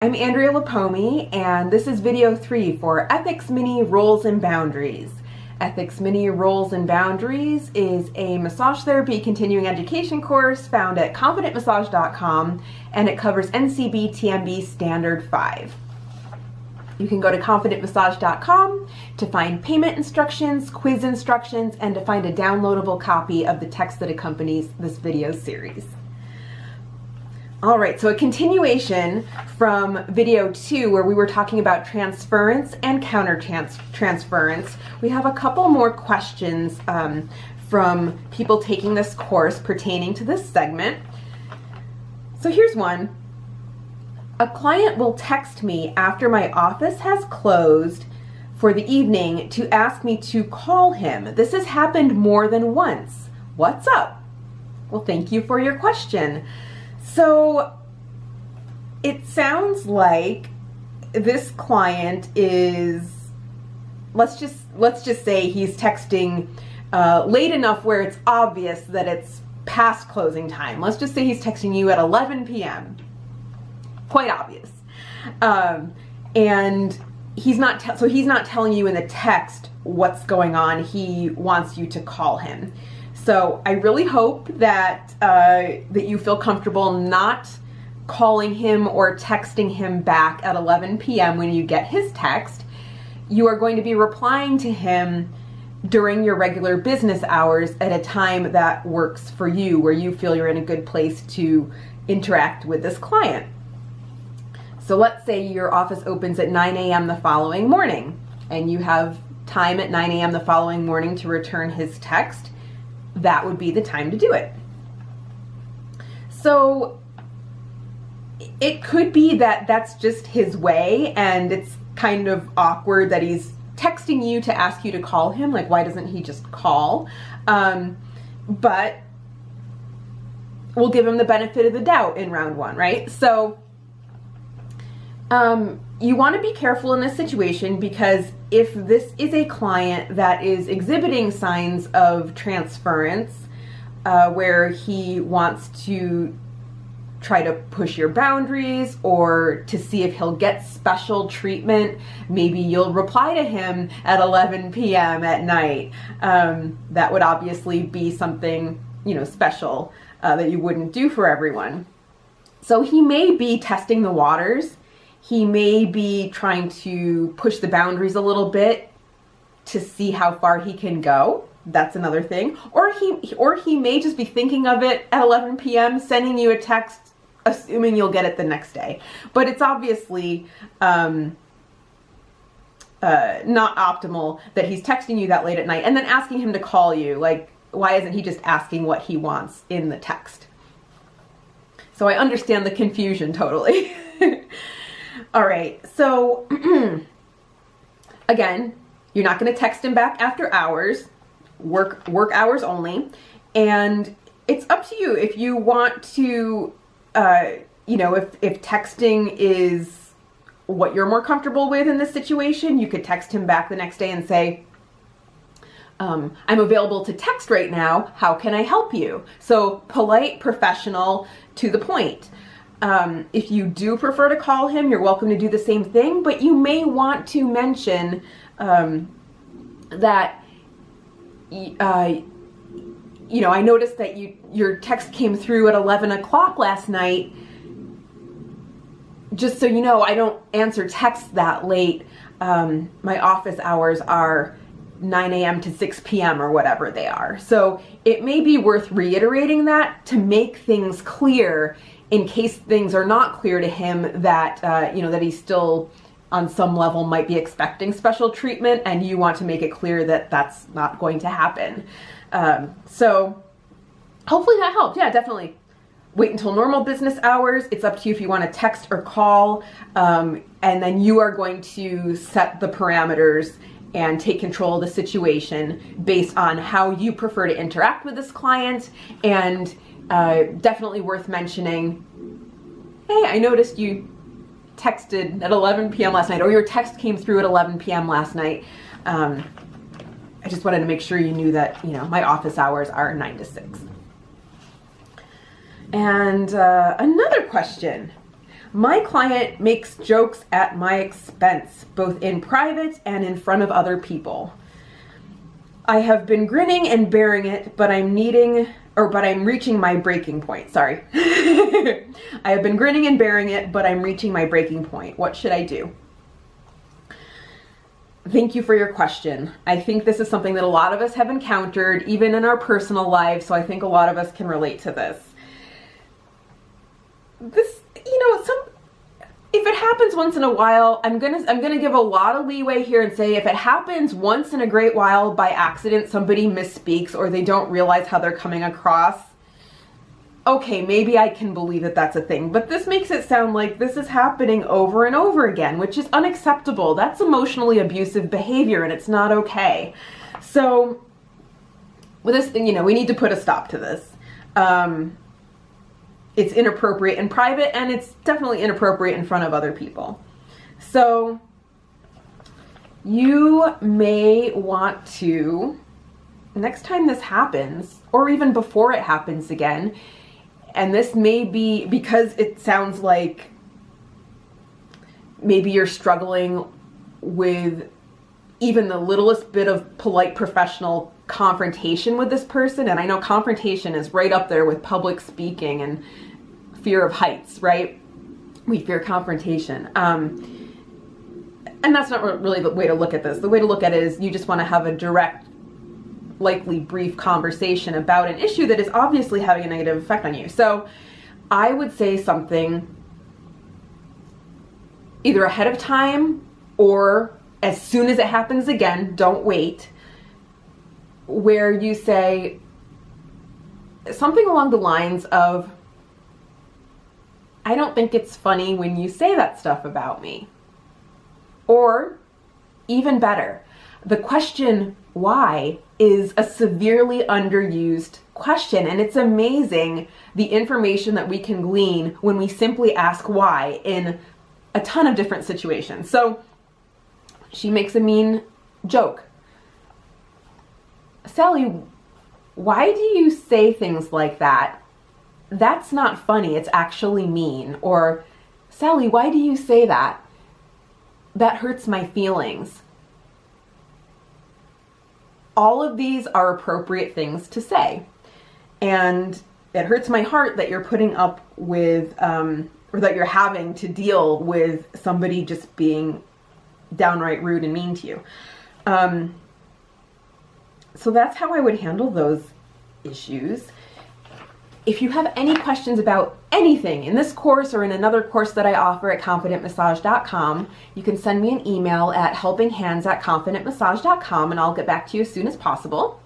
I'm Andrea Lapomi, and this is video 3 for Ethics Mini Roles and Boundaries. Ethics Mini Roles and Boundaries is a massage therapy continuing education course found at confidentmassage.com, and it covers NCB TMB Standard 5. You can go to confidentmassage.com to find payment instructions, quiz instructions, and to find a downloadable copy of the text that accompanies this video series. All right, so a continuation from video 2 where we were talking about transference and counter-transference. We have a couple more questions from people taking this course pertaining to this segment. So here's one. A client will text me after my office has closed for the evening to ask me to call him. This has happened more than once. What's up? Well, thank you for your question. So it sounds like this client is, let's just say he's texting late enough where it's obvious that it's past closing time. Let's just say he's texting you at 11 p.m. Quite obvious. And he's not telling you in the text what's going on. He wants you to call him. So I really hope that that you feel comfortable not calling him or texting him back at 11 p.m. when you get his text. You are going to be replying to him during your regular business hours at a time that works for you, where you feel you're in a good place to interact with this client. So let's say your office opens at 9 a.m. the following morning, and you have time at 9 a.m. the following morning to return his text. That would be the time to do it. So it could be that that's just his way, and it's kind of awkward that he's texting you to ask you to call him. Like, why doesn't he just call? But we'll give him the benefit of the doubt in round 1, right? So you want to be careful in this situation, because if this is a client that is exhibiting signs of transference, where he wants to try to push your boundaries or to see if he'll get special treatment, maybe you'll reply to him at 11 p.m. at night. That would obviously be something, special that you wouldn't do for everyone. So he may be testing the waters. He may be trying to push the boundaries a little bit to see how far he can go. That's another thing. Or he may just be thinking of it at 11 p.m., sending you a text, assuming you'll get it the next day. But it's obviously not optimal that he's texting you that late at night and then asking him to call you. Like, why isn't he just asking what he wants in the text? So I understand the confusion totally. All right, so again, you're not going to text him back after hours, work hours only, and it's up to you if you want to, if texting is what you're more comfortable with in this situation. You could text him back the next day and say, I'm available to text right now. How can I help you? So polite, professional, to the point. If you do prefer to call him, you're welcome to do the same thing, but you may want to mention that, I noticed that your text came through at 11 o'clock last night. Just so you know, I don't answer texts that late. My office hours are 9 a.m. to 6 p.m. or whatever they are. So it may be worth reiterating that to make things clear, in case things are not clear to him, that that he still on some level might be expecting special treatment, and you want to make it clear that that's not going to happen. So hopefully that helped. Yeah, definitely. Wait until normal business hours. It's up to you if you want to text or call, and then you are going to set the parameters and take control of the situation based on how you prefer to interact with this client. And definitely worth mentioning, hey, I noticed you texted at 11 p.m. last night, or your text came through at 11 p.m. last night. I just wanted to make sure you knew that, my office hours are 9 to 6. And another question. My client makes jokes at my expense, both in private and in front of other people. I have been grinning and bearing it, but I'm reaching my breaking point. Sorry. I have been grinning and bearing it, but I'm reaching my breaking point. What should I do? Thank you for your question. I think this is something that a lot of us have encountered, even in our personal lives, so I think a lot of us can relate to this. If it happens once in a while, I'm gonna give a lot of leeway here and say if it happens once in a great while by accident, somebody misspeaks or they don't realize how they're coming across, okay, maybe I can believe that that's a thing. But this makes it sound like this is happening over and over again, which is unacceptable. That's emotionally abusive behavior and it's not okay. So with this, we need to put a stop to this. It's inappropriate in private and it's definitely inappropriate in front of other people. So you may want to, next time this happens, or even before it happens again, and this may be because it sounds like maybe you're struggling with even the littlest bit of polite professional confrontation with this person. And I know confrontation is right up there with public speaking and fear of heights, right? We fear confrontation. And that's not really the way to look at this. The way to look at it is you just want to have a direct, likely brief conversation about an issue that is obviously having a negative effect on you. So I would say something either ahead of time or as soon as it happens again, don't wait, where you say something along the lines of, I don't think it's funny when you say that stuff about me. Or even better, the question why is a severely underused question, and it's amazing the information that we can glean when we simply ask why in a ton of different situations. So she makes a mean joke. Sally, why do you say things like that? That's not funny, it's actually mean. Or, Sally, why do you say that? That hurts my feelings. All of these are appropriate things to say. And it hurts my heart that you're putting up with, or that you're having to deal with somebody just being downright rude and mean to you. So that's how I would handle those issues. If you have any questions about anything in this course or in another course that I offer at confidentmassage.com, you can send me an email at helpinghands@confidentmassage.com and I'll get back to you as soon as possible.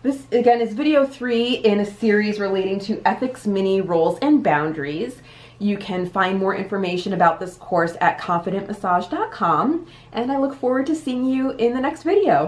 This, again, is video 3 in a series relating to Ethics Mini Roles and Boundaries. You can find more information about this course at confidentmassage.com, and I look forward to seeing you in the next video.